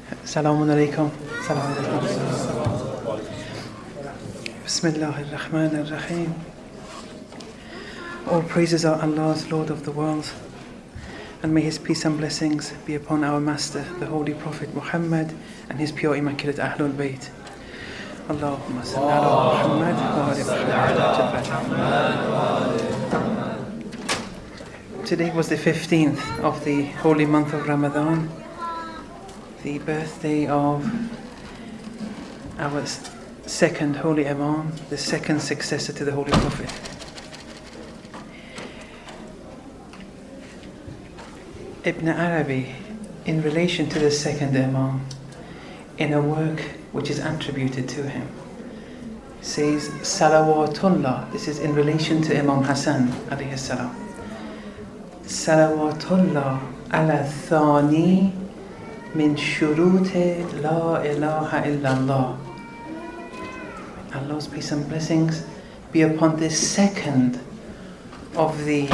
Assalamu alaikum. Assalamu alaikum. Bismillah ar-Rahman ar-Rahim. All praises are Allah's, Lord of the world, and may His peace and blessings be upon our Master, the Holy Prophet Muhammad, and His pure Immaculate Ahlul Bayt. Allahumma salli ala Muhammad wa ali Muhammad. Today was the 15th of the holy month of Ramadan, the birthday of our second holy Imam, the second successor to the Holy Prophet. Ibn Arabi, in relation to the second Imam, in a work which is attributed to him, says Salawatullah. This is in relation to Imam Hassan alayhi salam. Salawatullah ala thani min shurut la ilaha illallah. Allah's peace and blessings be upon this second of the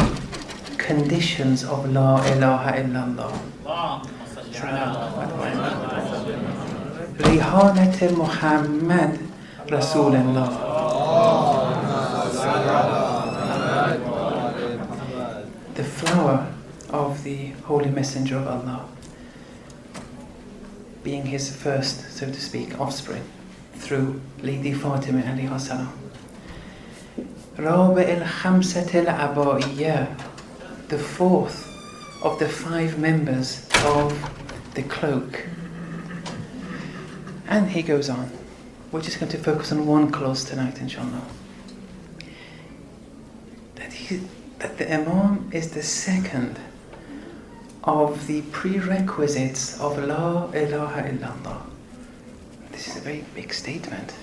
conditions of la ilaha illallah. Rihanat Muhammad Rasulullah. The flower of the Holy Messenger of Allah, being his first, so to speak, offspring through Lady Fatima alayha salam. Rabi al-Khamsat al-Abaiyya, the fourth of the five members of the cloak. And he goes on. We're just going to focus on one clause tonight, inshallah. That the Imam is the second of the prerequisites of La ilaha illallah. This is a very big statement.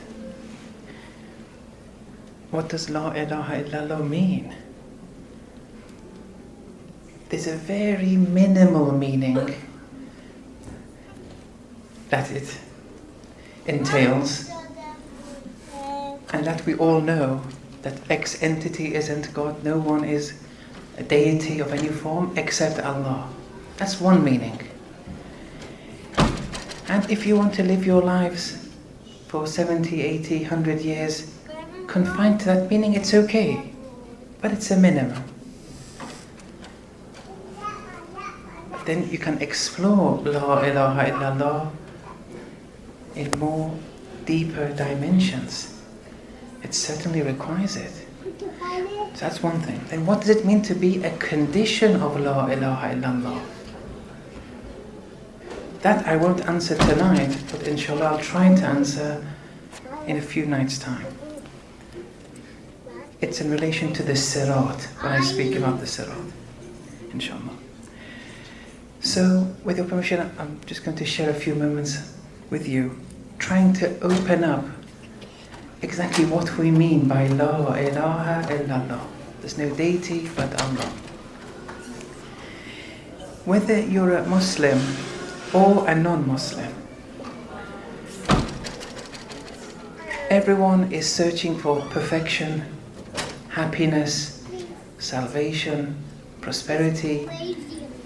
What does La ilaha illallah mean? There's a very minimal meaning that it entails, and that we all know that X entity isn't God. No one is a deity of any form except Allah. That's one meaning. And if you want to live your lives for 70, 80, 100 years confined to that meaning, it's okay. But it's a minimum. But then you can explore La ilaha illallah in more deeper dimensions. It certainly requires it. So that's one thing. Then what does it mean to be a condition of La ilaha illallah? That I won't answer tonight, but inshallah I'll try to answer in a few nights' time. It's in relation to the Sirat, when I speak about the Sirat, inshallah. So, with your permission, I'm just going to share a few moments with you, trying to open up exactly what we mean by La ilaha illallah. There's no deity but Allah. Whether you're a Muslim or a non-Muslim, everyone is searching for perfection, happiness, salvation, prosperity.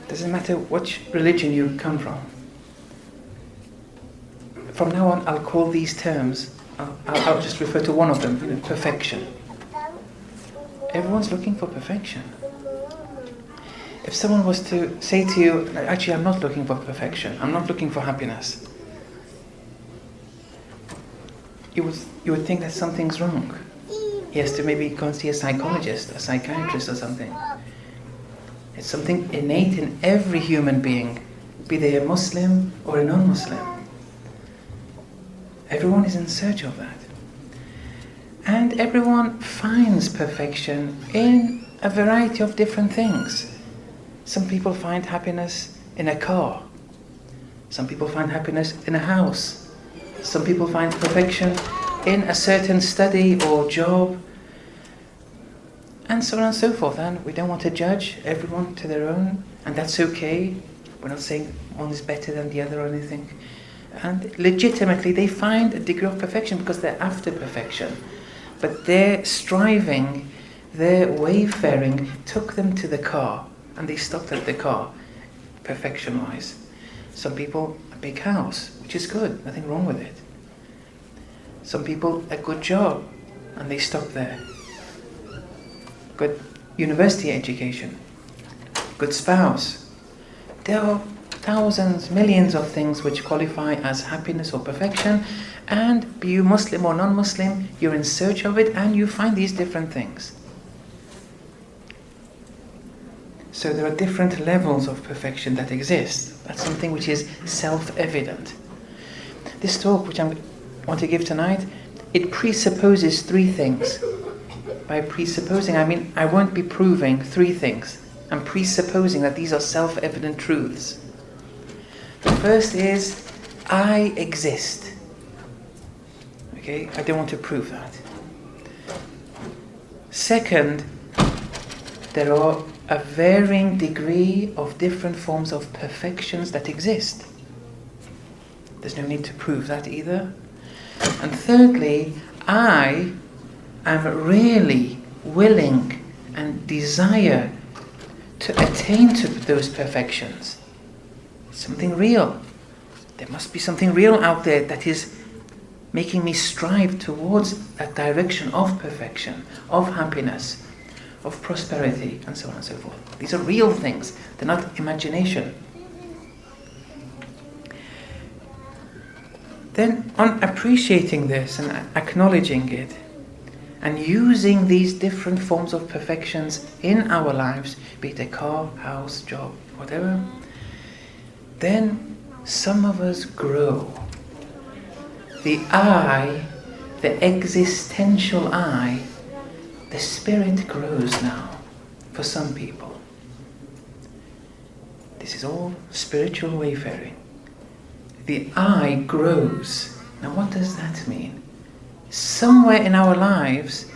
Doesn't matter which religion you come from. From now on, I'll call these terms, I'll just refer to one of them, perfection. Everyone's looking for perfection. If someone was to say to you, actually I'm not looking for perfection, I'm not looking for happiness, you would think that something's wrong. He has to maybe go and see a psychologist, a psychiatrist or something. It's something innate in every human being, be they a Muslim or a non-Muslim. Everyone is in search of that. And everyone finds perfection in a variety of different things. Some people find happiness in a car. Some people find happiness in a house. Some people find perfection in a certain study or job. And so on and so forth. And we don't want to judge everyone to their own. And that's okay. We're not saying one is better than the other or anything. And legitimately they find a degree of perfection because they're after perfection. But their striving, their wayfaring took them to the car. And they stopped at the car, perfection-wise. Some people, a big house, which is good, nothing wrong with it. Some people, a good job, and they stop there. Good university education, good spouse. There are thousands, millions of things which qualify as happiness or perfection, and be you Muslim or non-Muslim, you're in search of it and you find these different things. So there are different levels of perfection that exist. That's something which is self-evident. This talk, which I want to give tonight, it presupposes three things. By presupposing, I mean I won't be proving three things. I'm presupposing that these are self-evident truths. The first is, I exist. Okay, I don't want to prove that. Second, there are a varying degree of different forms of perfections that exist. There's no need to prove that either. And thirdly, I am really willing and desire to attain to those perfections. Something real. There must be something real out there that is making me strive towards a direction of perfection, of happiness, of prosperity, and so on and so forth. These are real things. They're not imagination. Then, on appreciating this and acknowledging it, and using these different forms of perfections in our lives, be it a car, house, job, whatever, then some of us grow. The I, the existential I, the spirit grows now for some people. This is all spiritual wayfaring. The I grows. Now what does that mean? Somewhere in our lives,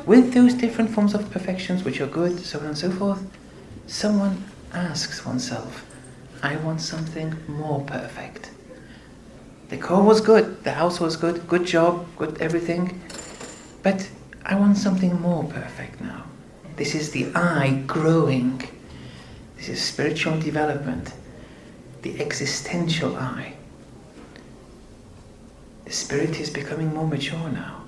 with those different forms of perfections which are good, so on and so forth, someone asks oneself, I want something more perfect. The car was good, the house was good, good job, good everything, but I want something more perfect now. This is the I growing. This is spiritual development, the existential I. The spirit is becoming more mature now.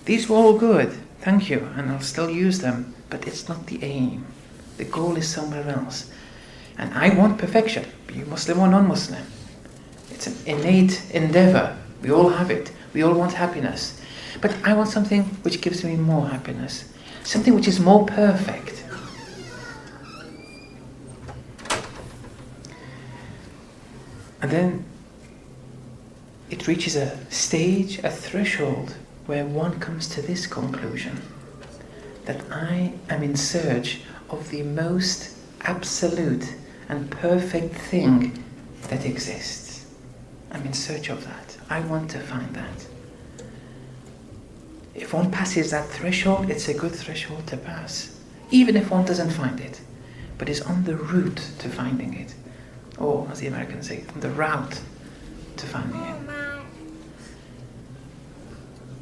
These were all good, thank you, and I'll still use them, but it's not the aim. The goal is somewhere else. And I want perfection, be you Muslim or non-Muslim. It's an innate endeavor. We all have it. We all want happiness. But I want something which gives me more happiness. Something which is more perfect. And then it reaches a stage, a threshold, where one comes to this conclusion, that I am in search of the most absolute and perfect thing that exists. I'm in search of that. I want to find that. If one passes that threshold, it's a good threshold to pass, even if one doesn't find it, but is on the route to finding it, or as the Americans say, on the route to finding it.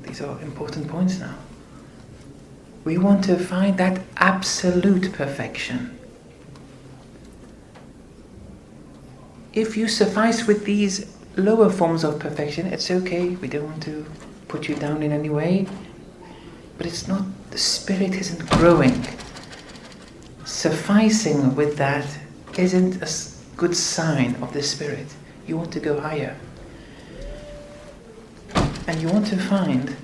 These are important points now. We want to find that absolute perfection. If you suffice with these lower forms of perfection, it's okay. We don't want to put you down in any way. But it's not, the spirit isn't growing. Sufficing with that isn't a good sign of the spirit. You want to go higher. And you want to find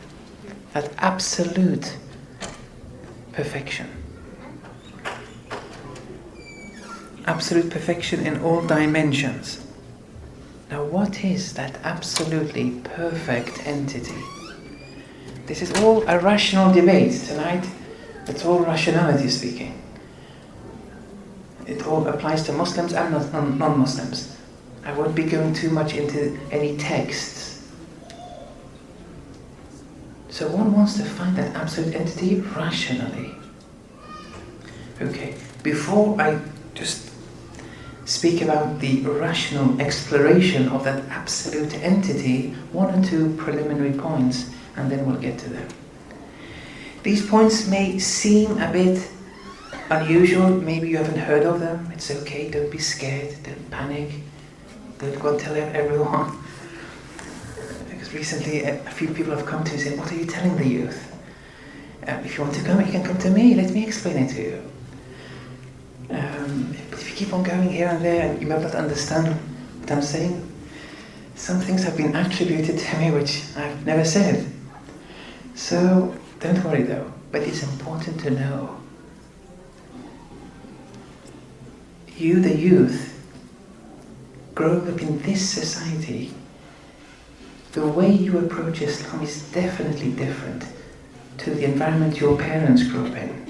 that absolute perfection. Absolute perfection in all dimensions. Now what is that absolutely perfect entity? This is all a rational debate tonight. It's all rationality speaking. It all applies to Muslims and non-Muslims. I won't be going too much into any texts. So one wants to find that absolute entity rationally. Okay, before I just speak about the rational exploration of that absolute entity, one or two preliminary points, and then we'll get to them. These points may seem a bit unusual, maybe you haven't heard of them. It's okay, don't be scared, don't panic. Don't go and tell everyone. Because recently a few people have come to me saying, what are you telling the youth? If you want to come, you can come to me. Let me explain it to you. But if you keep on going here and there and you might not understand what I'm saying, some things have been attributed to me which I've never said. So don't worry though, but it's important to know. You, the youth, growing up in this society, the way you approach Islam is definitely different to the environment your parents grew up in.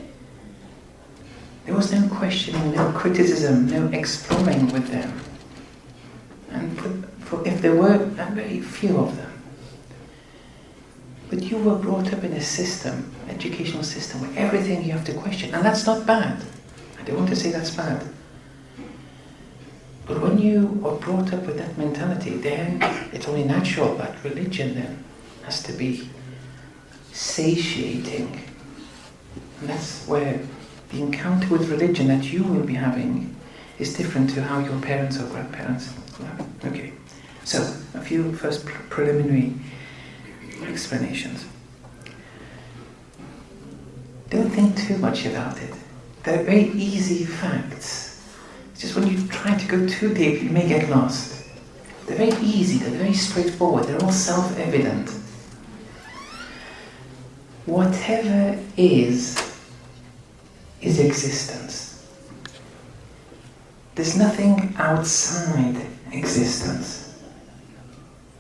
There was no questioning, no criticism, no exploring with them. And if there were, very few of them. But you were brought up in a system, educational system, where everything you have to question. And that's not bad. I don't want to say that's bad. But when you are brought up with that mentality, then it's only natural that religion then has to be satiating. And that's where the encounter with religion that you will be having is different to how your parents or grandparents were. Okay, so a few first preliminary explanations. Don't think too much about it. They're very easy facts. It's just when you try to go too deep, you may get lost. They're very easy, they're very straightforward, they're all self-evident. Whatever is existence. There's nothing outside existence.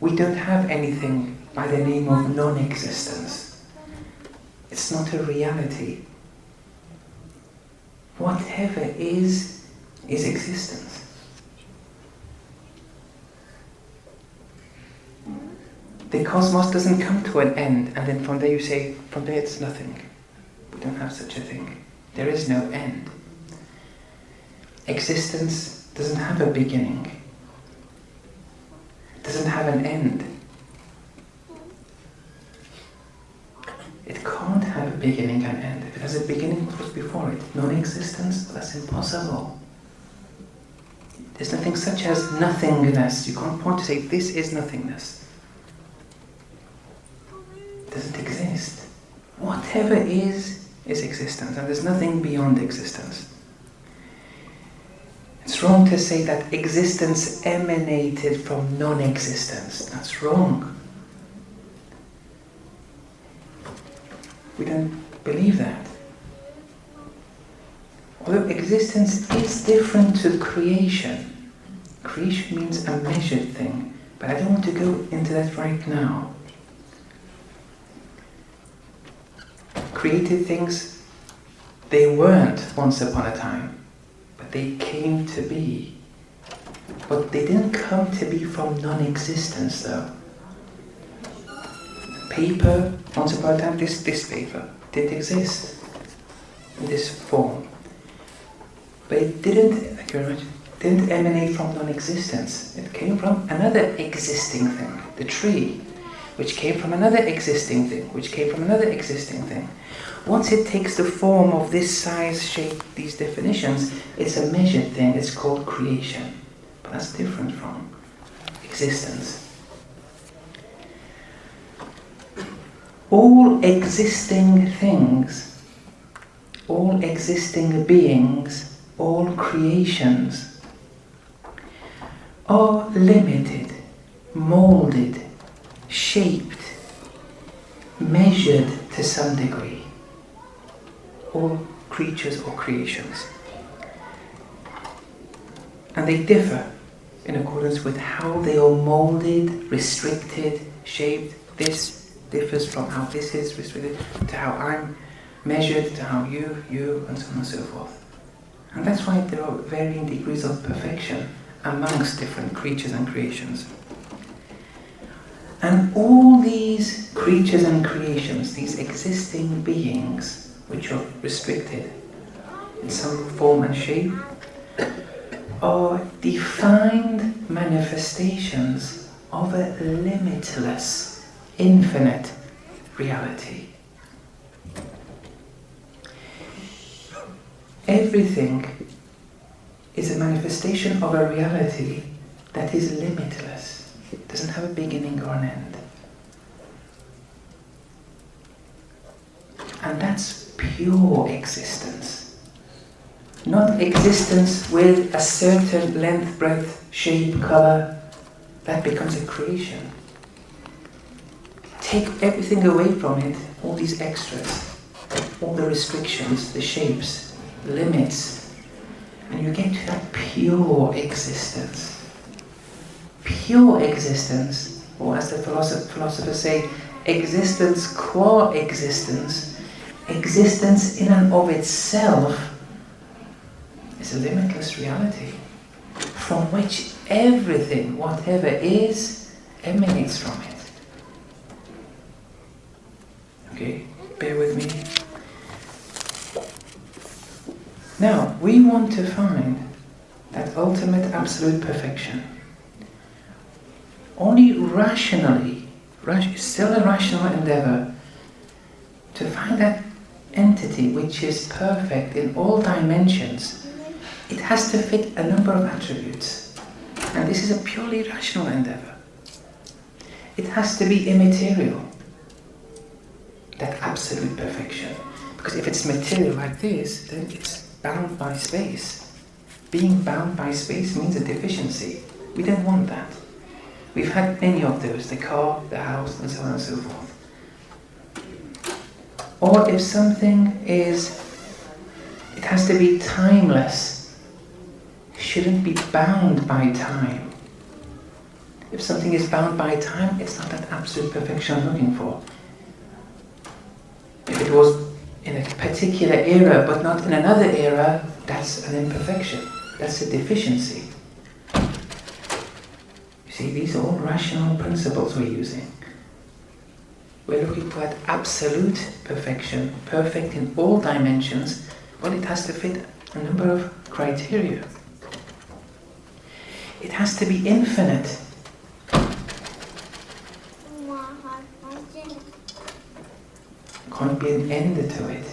We don't have anything by the name of non-existence. It's not a reality. Whatever is existence. The cosmos doesn't come to an end and then from there you say, from there it's nothing. We don't have such a thing. There is no end. Existence doesn't have a beginning. It doesn't have an end. It can't have a beginning and end. If it has a beginning, what was before it? Non-existence? That's impossible. There's nothing such as nothingness. You can't point to say, this is nothingness. It doesn't exist. Whatever is existence, and there's nothing beyond existence. It's wrong to say that existence emanated from non-existence. That's wrong. We don't believe that. Although existence is different to creation. Creation means a measured thing, but I don't want to go into that right now. Created things, they weren't once upon a time, but they came to be. But they didn't come to be from non-existence though. Paper, once upon a time, this paper did exist in this form. But it didn't emanate from non-existence. It came from another existing thing, the tree, which came from another existing thing, which came from another existing thing. Once it takes the form of this size, shape, these definitions, it's a measured thing, it's called creation. But that's different from existence. All existing things, all existing beings, all creations are limited, molded, shaped, measured to some degree. All creatures or creations. And they differ in accordance with how they are molded, restricted, shaped. This differs from how this is restricted to how I'm measured, to how you, and so on and so forth. And that's why there are varying degrees of perfection amongst different creatures and creations. And all these creatures and creations, these existing beings, which are restricted in some form and shape, are defined manifestations of a limitless, infinite reality. Everything is a manifestation of a reality that is limitless. It doesn't have a beginning or an end. And that's pure existence. Not existence with a certain length, breadth, shape, color. That becomes a creation. Take everything away from it, all these extras, all the restrictions, the shapes, limits, and you get to that pure existence. Pure existence, or as the philosophers say, existence qua existence, existence in and of itself is a limitless reality from which everything, whatever is, emanates from it. Okay, bear with me. Now, we want to find that ultimate absolute perfection. Only rationally, still a rational endeavor, to find that entity which is perfect in all dimensions. It has to fit a number of attributes. And this is a purely rational endeavor. It has to be immaterial. That absolute perfection. Because if it's material like this, then it's bound by space. Being bound by space means a deficiency. We don't want that. We've had many of those, the car, the house, and so on and so forth. Or if something is, it has to be timeless. It shouldn't be bound by time. If something is bound by time, it's not that absolute perfection I'm looking for. If it was in a particular era but not in another era, that's an imperfection. That's a deficiency. You see, these are all rational principles we're using. We're looking for that absolute perfection, perfect in all dimensions. Well, it has to fit a number of criteria. It has to be infinite. Can't be an end to it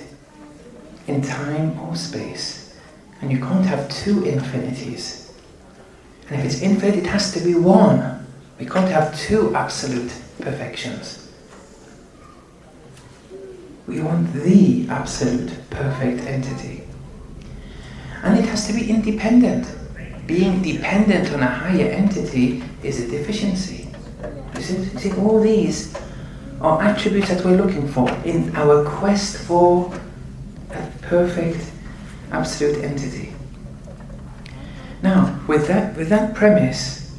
in time or space, and you can't have two infinities. And if it's infinite, it has to be one. We can't have two absolute perfections. We want the absolute perfect entity, and it has to be independent. Being dependent on a higher entity is a deficiency. You see, all these are attributes that we're looking for in our quest for a perfect, absolute entity. Now, with that premise,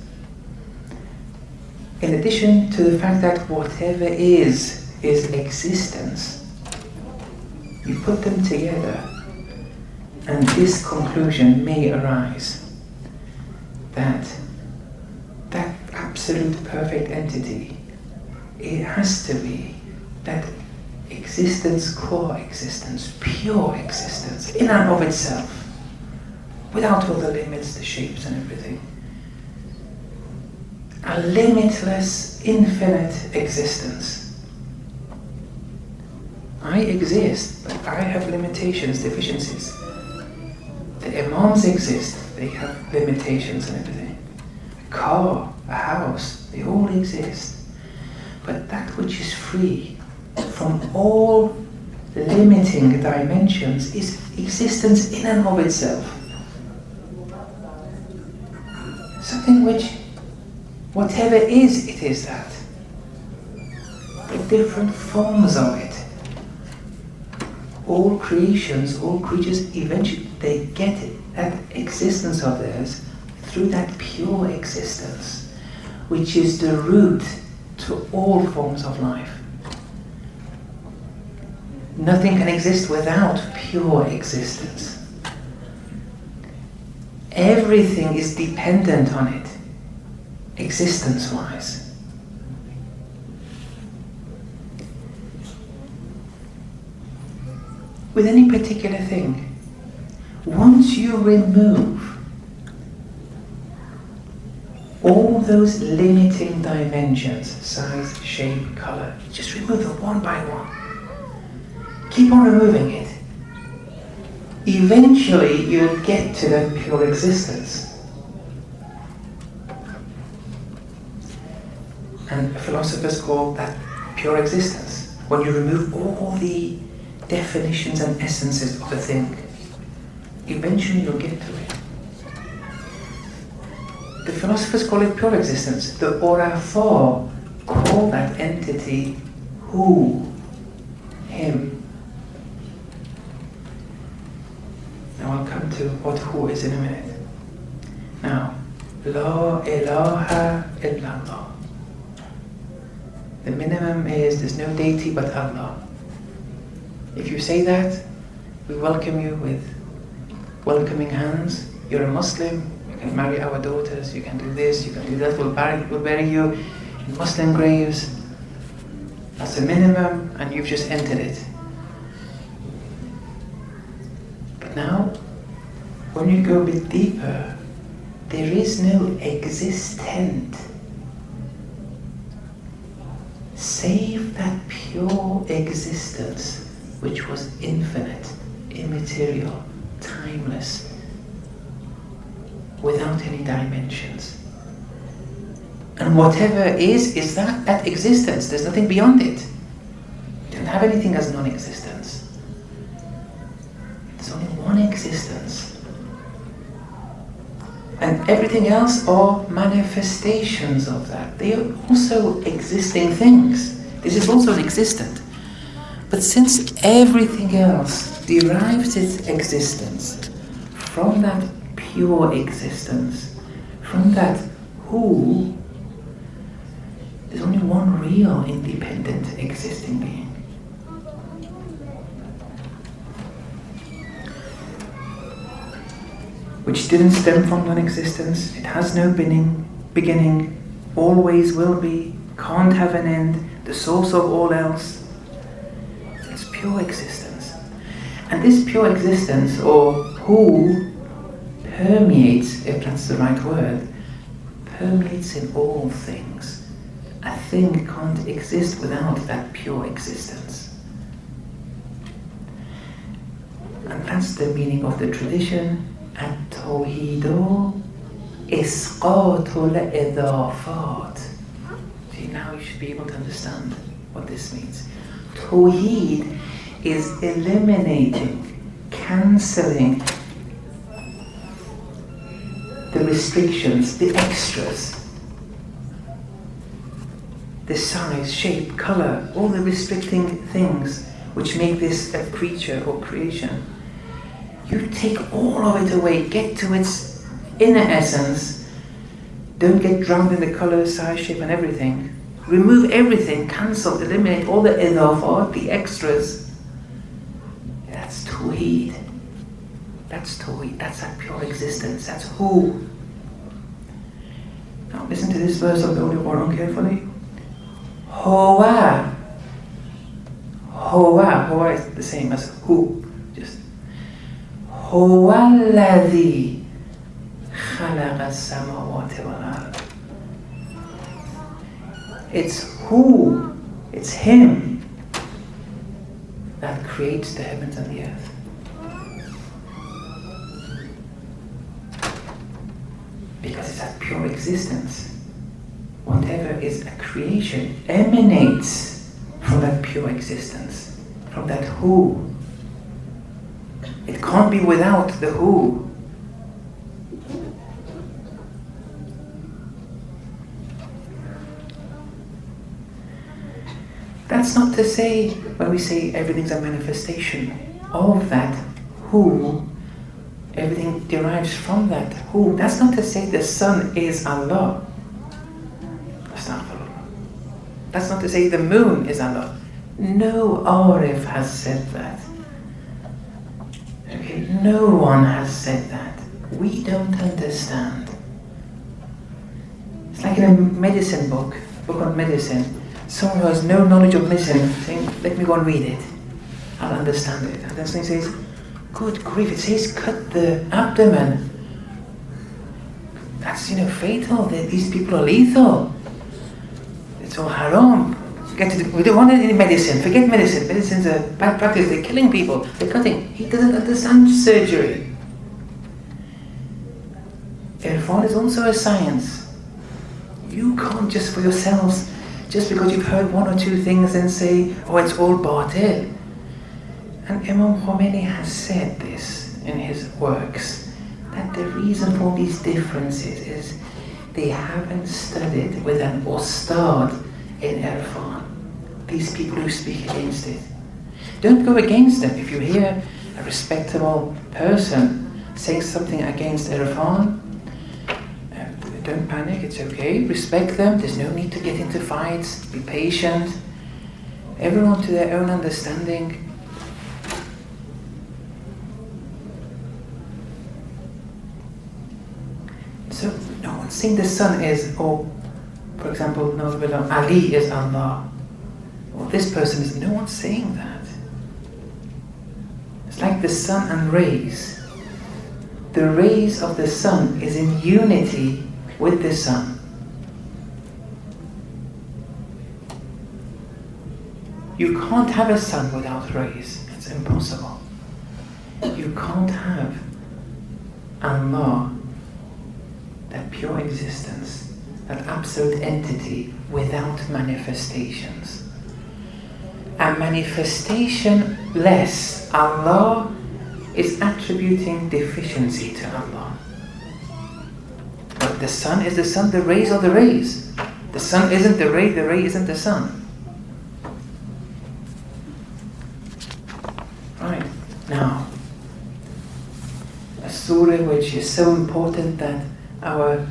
in addition to the fact that whatever is existence, you put them together, and this conclusion may arise that absolute perfect entity, it has to be that existence, core existence, pure existence, in and of itself, without all the limits, the shapes and everything. A limitless, infinite existence. I exist, but I have limitations, deficiencies. The Imams exist, they have limitations and everything. A car, a house, they all exist. But that which is free from all limiting dimensions is existence in and of itself. Something which, whatever is, it is that. The different forms of it. All creations, all creatures, eventually they get it, that existence of theirs through that pure existence, which is the root to all forms of life. Nothing can exist without pure existence. Everything is dependent on it, existence-wise. With any particular thing, once you remove all those limiting dimensions, size, shape, color, just remove them one by one. Keep on removing it. Eventually you'll get to that pure existence. And philosophers call that pure existence. When you remove all the definitions and essences of a thing, eventually you'll get to it. The philosophers call it pure existence. The Orafa call that entity who, him. Now I'll come to what who is in a minute. Now, La ilaha illallah. The minimum is there's no deity but Allah. If you say that, we welcome you with welcoming hands. You're a Muslim, you can marry our daughters, you can do this, you can do that, we'll bury you in Muslim graves. That's the minimum, and you've just entered it. But now, when you go a bit deeper, there is no existent save that pure existence which was infinite, immaterial, timeless, without any dimensions. And whatever is that existence. There's nothing beyond it. You don't have anything as non-existence. There's only one existence. And everything else are manifestations of that. They are also existing things. This is also existent. But since everything else derives its existence from that pure existence, from that who, there's only one real independent existing being. Which didn't stem from non-existence. It has no beginning, always will be, can't have an end, the source of all else. It's pure existence. And this pure existence, or who, permeates, if that's the right word, permeates in all things. A thing can't exist without that pure existence. And that's the meaning of the tradition. التوحيد إسقاط الإضافات. See, now you should be able to understand what this means. Tawheed is eliminating, cancelling the restrictions, the extras, the size, shape, color, all the restricting things which make this a creature or creation. You take all of it away, get to its inner essence. Don't get drowned in the color, size, shape and everything. Remove everything, cancel, eliminate all the ilafat, the extras. That's Tawheed. That's Tawheed, that's that pure existence, that's who. Now listen to this verse of the Holy Quran carefully. Huwa. Huwa is the same as who. هو الذي خلق السماوات والأرض. It's who, it's him that creates the heavens and the earth. Because it's that pure existence. Whatever is a creation emanates from that pure existence, from that who. It can't be without the who. That's not to say, when we say everything's a manifestation of that who, everything derives from that who. That's not to say the sun is Allah. Astaghfirullah. That's not to say the moon is Allah. No Arif has said that. Okay, no one has said that. We don't understand. It's like in a medicine book on medicine. Someone who has no knowledge of medicine saying, let me go and read it. I'll understand it. And then someone says, good grief, it says cut the abdomen. That's, fatal. These people are lethal. It's all haram. We don't want any medicine. Forget medicine. Medicine's a bad practice. They're killing people. They're cutting. He doesn't understand surgery. Irfan is also a science. You can't just for yourselves, just because you've heard one or two things and say, oh, it's all batil. And Imam Khomeini has said this in his works, that the reason for these differences is they haven't studied with an ustad in Irfan. These people who speak against it. Don't go against them. If you hear a respectable person saying something against Irfan, don't panic, it's okay. Respect them, there's no need to get into fights. Be patient. Everyone to their own understanding. So no one's saying the sun is, or for example, Ali is Allah. Or this person is, no one's saying that. It's like the sun and rays. The rays of the sun is in unity with the sun. You can't have a sun without rays. It's impossible. You can't have Allah, that pure existence, that absolute entity, without manifestations. A manifestation-less Allah is attributing deficiency to Allah. But the sun is the sun, the rays are the rays. The sun isn't the ray isn't the sun. Right, now, a surah which is so important that our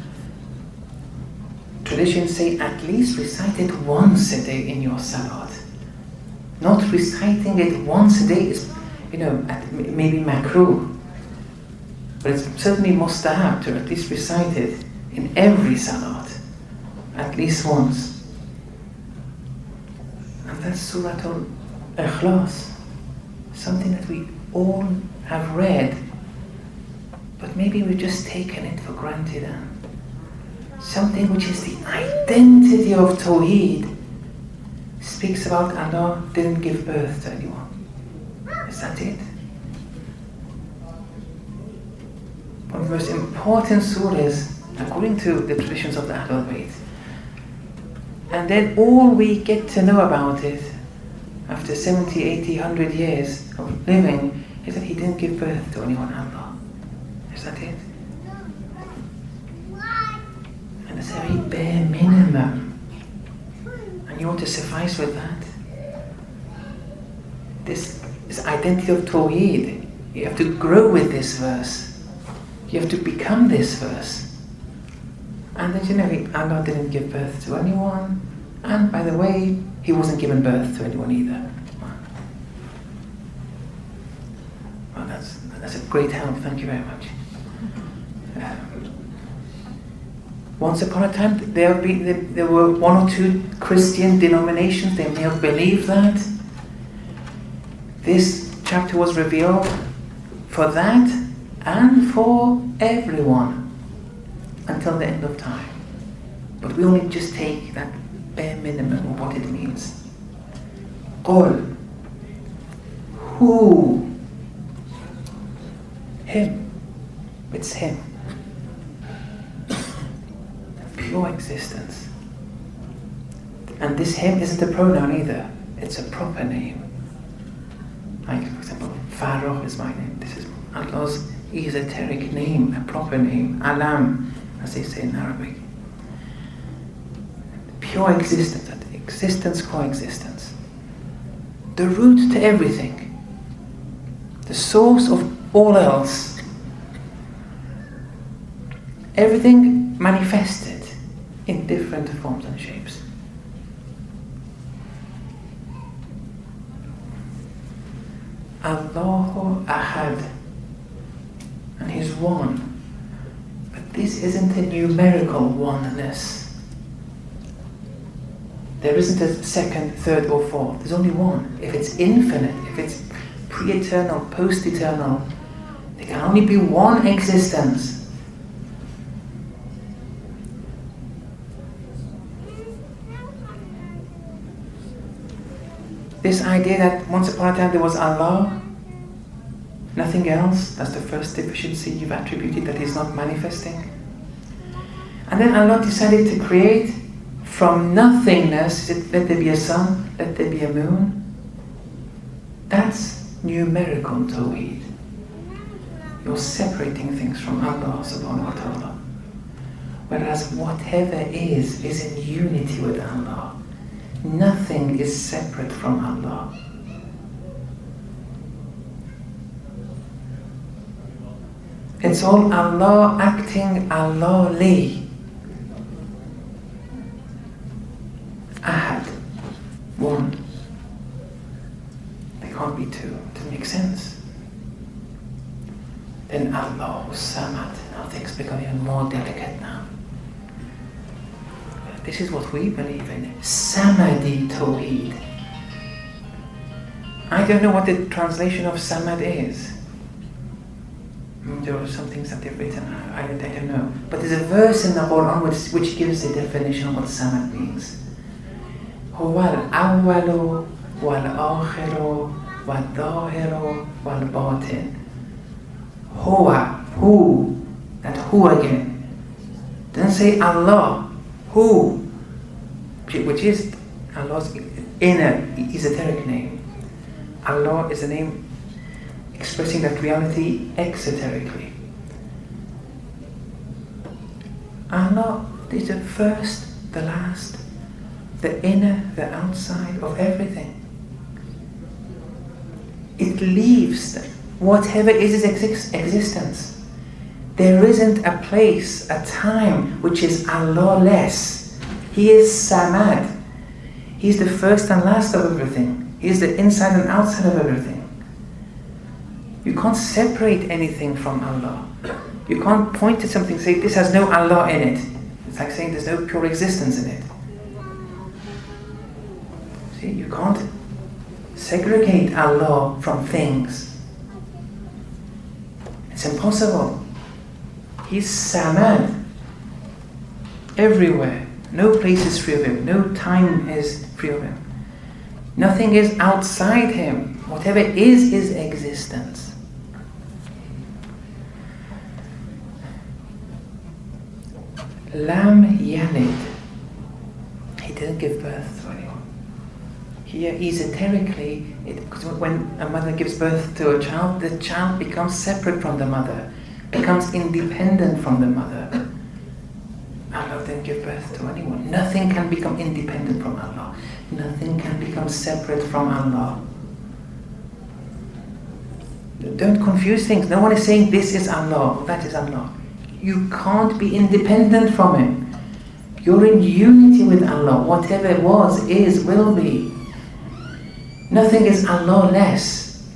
traditions say at least recite it once a day in your salat. Not reciting it once a day is, maybe makruh. But it's certainly mustahab to at least recite it in every salat, at least once. And that's Surah Al-Ikhlas, something that we all have read, but maybe we've just taken it for granted. Something which is the identity of Tawheed speaks about Allah didn't give birth to anyone. Is that it? One of the most important surahs according to the traditions of the Ahlul Bayt. And then all we get to know about it after 70, 80, 100 years of living is that he didn't give birth to anyone, Allah. Is that it? And it's a very bare minimum. And you want to suffice with that? This identity of Tawheed. You have to grow with this verse. You have to become this verse. And then Allah didn't give birth to anyone. And by the way, he wasn't given birth to anyone either. Well, that's a great help. Thank you very much. Once upon a time, there were one or two Christian denominations. They may have believed that. This chapter was revealed for that and for everyone until the end of time. But we only just take that bare minimum of what it means. Qul. Who? Him. It's him. Pure existence. And this him isn't a pronoun either. It's a proper name. Like, for example, Farrokh is my name. This is Allah's esoteric name, a proper name. Alam, as they say in Arabic. Pure existence, existence, coexistence. The root to everything. The source of all else. Everything manifested in different forms and shapes. Allahu Ahad. And He's one. But this isn't a numerical oneness. There isn't a second, third or fourth. There's only one. If it's infinite, if it's pre-eternal, post-eternal, there can only be one existence. This idea that once upon a time there was Allah, nothing else, that's the first deficiency you've attributed that He's not manifesting. And then Allah decided to create from nothingness. He said, let there be a sun, let there be a moon. That's numerical Tawheed. You're separating things from Allah subhanahu wa ta'ala. Whereas whatever is in unity with Allah. Nothing is separate from Allah. It's all Allah acting Allahly. Ahad. One. They can't be two. It doesn't make sense. Then Allah, Samad. Now things become even more delicate now. This is what we believe in. Samadi Tawheed. I don't know what the translation of Samad is. There are some things that they've written, I don't know. But there's a verse in the Quran which gives the definition of what Samad means. Huwa al-awwalu wal-akhiru wal-dhahiru wal-batin. Huwa, who, that who again. Doesn't say Allah, who, which is Allah's inner esoteric name. Allah is a name expressing that reality exoterically. Allah is the first, the last, the inner, the outside of everything. It leaves whatever is its existence. There isn't a place, a time which is Allah-less. He is Samad. He's the first and last of everything. He's the inside and outside of everything. You can't separate anything from Allah. You can't point to something and say, this has no Allah in it. It's like saying there's no pure existence in it. See, you can't segregate Allah from things. It's impossible. He's Samad. Everywhere. No place is free of Him. No time is free of Him. Nothing is outside Him. Whatever is existence. Lam Yalid. He didn't give birth to anyone. Here, esoterically, because when a mother gives birth to a child, the child becomes separate from the mother, becomes independent from the mother. Allah didn't give birth to anyone. Nothing can become independent from Allah. Nothing can become separate from Allah. Don't confuse things. No one is saying this is Allah, that is Allah. You can't be independent from Him. You're in unity with Allah. Whatever was, is, will be. Nothing is Allah less.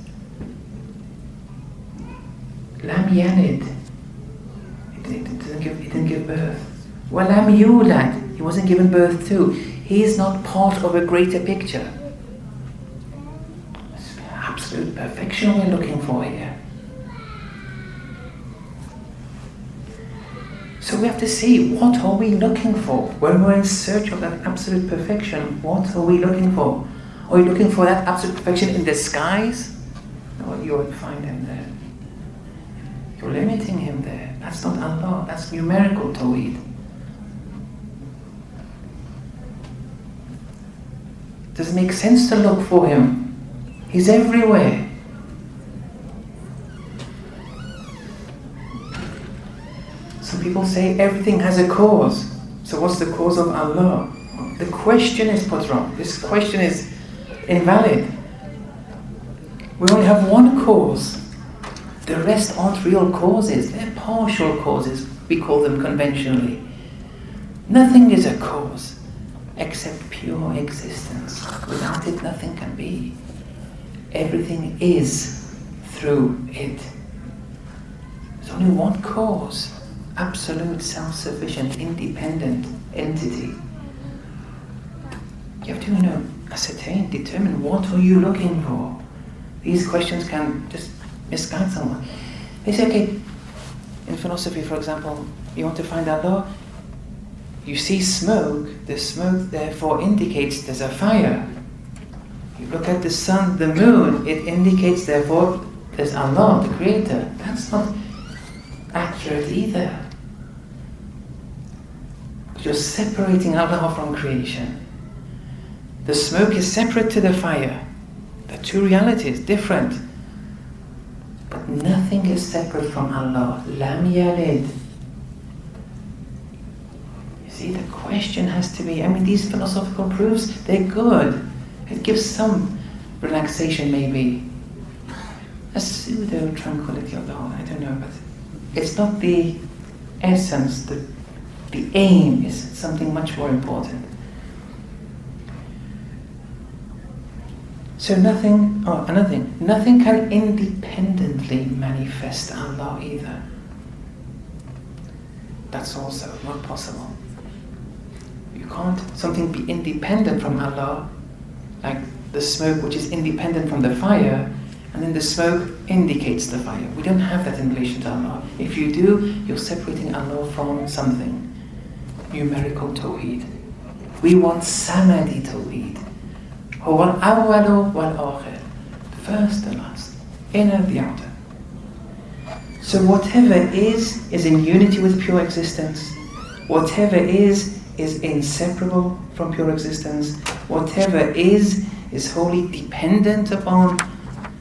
Lam Yalid. He didn't give birth. Walam Yulad. He wasn't given birth to. He is not part of a greater picture. It's absolute perfection we're looking for here. So we have to see, what are we looking for? When we're in search of that absolute perfection, what are we looking for? Are you looking for that absolute perfection in the skies? No, you won't find Him there. You're limiting Him there. That's not Allah, that's numerical Tawheed. Does it make sense to look for Him? He's everywhere. Some people say everything has a cause. So what's the cause of Allah? The question is put wrong. This question is invalid. We only have one cause. The rest aren't real causes. They're partial causes, we call them conventionally. Nothing is a cause except pure existence. Without it, nothing can be. Everything is through it. There's only one cause. Absolute, self-sufficient, independent entity. You have to ascertain, determine, what are you looking for? These questions can just misguide someone. They say, okay, in philosophy, for example, you want to find Allah, you see smoke, the smoke therefore indicates there's a fire. You look at the sun, the moon, it indicates therefore there's Allah, the Creator. That's not accurate either. You're separating Allah from creation. The smoke is separate to the fire. The two realities, different. But nothing is separate from Allah. Lam yalid. You see, the question has to be, these philosophical proofs, they're good. It gives some relaxation maybe. A pseudo tranquility of the heart, I don't know, but it's not the essence, the aim is something much more important. So another thing, nothing can independently manifest Allah either. That's also not possible. You can't something be independent from Allah, like the smoke which is independent from the fire, and then the smoke indicates the fire. We don't have that in relation to Allah. If you do, you're separating Allah from something. Numerical Tawheed. We want Samadi Tawheed. Huwa al-awwalu wal-akhir. First and last. Inner, the outer. So whatever is in unity with pure existence. Whatever is inseparable from pure existence. Whatever is wholly dependent upon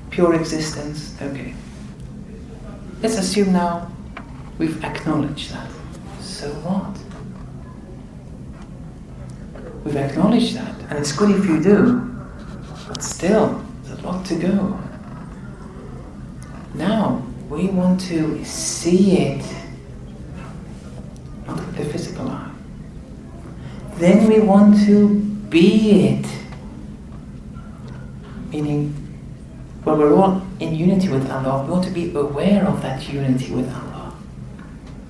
pure existence. Okay. Let's assume now we've acknowledged that. So what? We've acknowledged that, and it's good if you do, but still, there's a lot to go. Now, we want to see it, not with the physical eye. Then we want to be it, meaning, when we're all in unity with Allah, we want to be aware of that unity with Allah.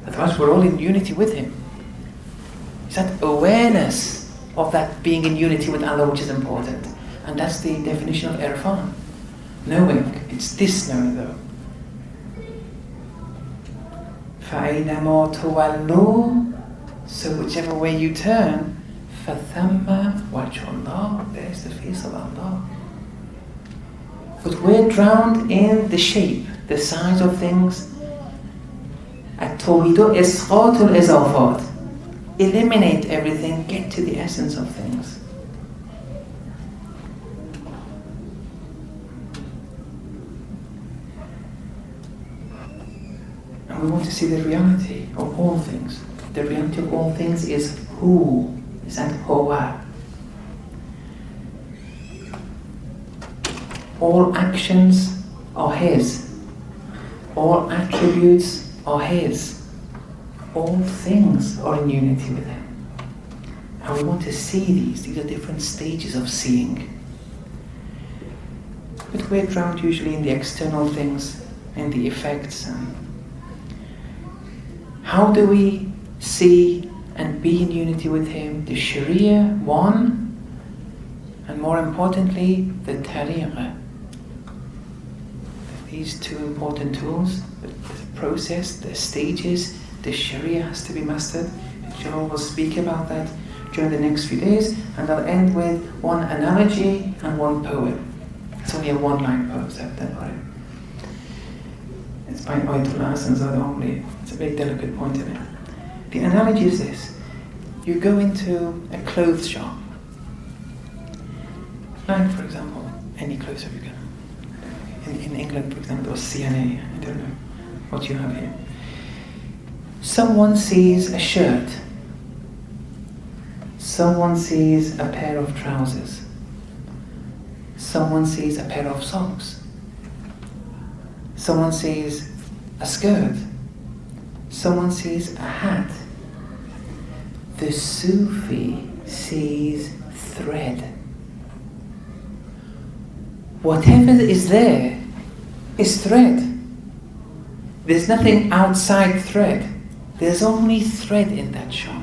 Otherwise, we're all in unity with Him. It's that awareness of that being in unity with Allah which is important. And that's the definition of irfan. Knowing. It's this knowing though. فَأَيْنَمَا تُوَلُّوا. So whichever way you turn, فَثَمَّ وَجْهُ اللَّهِ. There's the face of Allah. But we're drowned in the shape, the size of things. التوحيد إسقاط الإضافات. Eliminate everything, get to the essence of things. And we want to see the reality of all things. The reality of all things is who, is that huwa. All actions are His. All attributes are His. All things are in unity with Him. And we want to see these. These are different stages of seeing. But we're drowned usually in the external things, in the effects. And how do we see and be in unity with Him? The Sharia, one, and more importantly, the Tariqah. These two important tools, the process, the stages. The Sharia has to be mastered. Inshallah, we'll speak about that during the next few days, and I'll end with one analogy and one poem. It's only a one-line poem, so don't worry. It's by Ayatollah Hassan Zadamli. It's a very delicate point in it. The analogy is this. You go into a clothes shop. Like, for example, any clothes shop you go. In England, for example, or CNA, I don't know what you have here. Someone sees a shirt. Someone sees a pair of trousers. Someone sees a pair of socks. Someone sees a skirt. Someone sees a hat. The Sufi sees thread. Whatever is there is thread. There's nothing outside thread. There's only thread in that shop.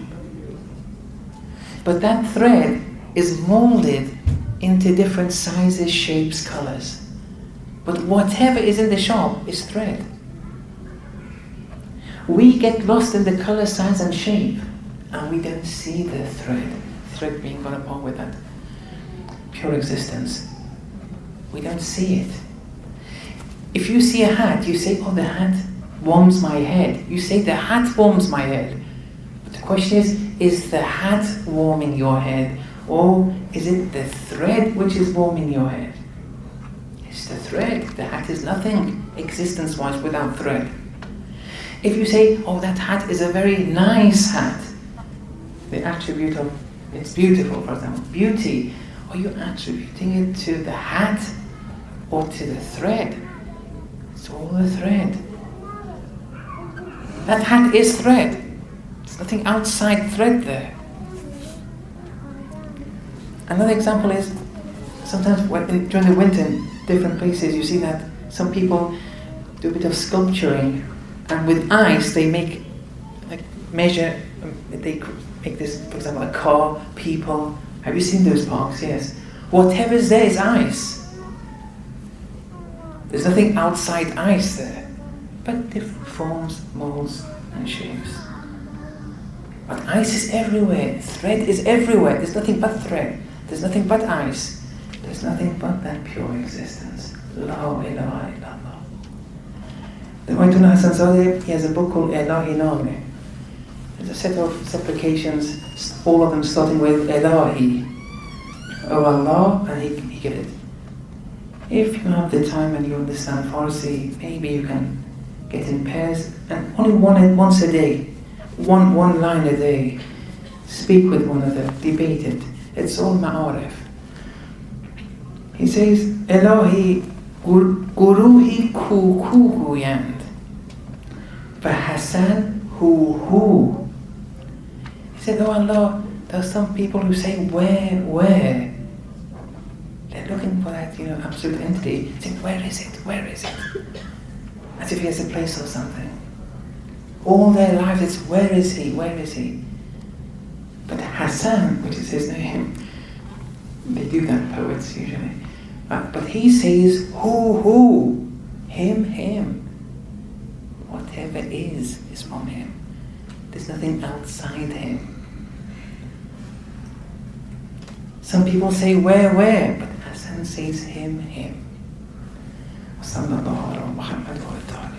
But that thread is molded into different sizes, shapes, colors. But whatever is in the shop is thread. We get lost in the color, size and shape, and we don't see the thread being gone upon with that pure existence. We don't see it. If you see a hat, you say, oh, the hat warms my head. You say the hat warms my head. But the question is is the hat warming your head, or is it the thread which is warming your head? It's the thread. The hat is nothing existence-wise without thread. If you say, oh, that hat is a very nice hat, the attribute of it's beautiful, for example, beauty, are you attributing it to the hat or to the thread? It's all the thread. That hat is thread. There's nothing outside thread there. Another example is, sometimes during the winter in different places, you see that some people do a bit of sculpturing, and with ice they make, measure, they make this, for example, a car, people. Have you seen those parks? Yes. Whatever's there is ice. There's nothing outside ice there, but different forms, molds, and shapes. But ice is everywhere. Thread is everywhere. There's nothing but thread. There's nothing but ice. There's nothing but that pure existence. La ilaha illallah. The Ayatollah Hassan Zadeh, he has a book called Ilahi. There's a set of supplications, all of them starting with Ilahi. Oh Allah, and he get it. If you have the time and you understand Farsi, maybe you can get in pairs, and only once a day, one line a day, speak with one another, debate it. It's all ma'arif. He says, Ilahi guruhi ku yand, fahasan hu. He said, oh Allah, there are some people who say, where? They're looking for that, absolute entity. Saying, where is it? As if he has a place or something. All their lives it's, where is he? But Hassan, which is his name, they do that, poets usually. But he says, who? Him. Whatever is from him. There's nothing outside him. Some people say, where? But Hassan says, him. Sallallahu alaihi wa sallam.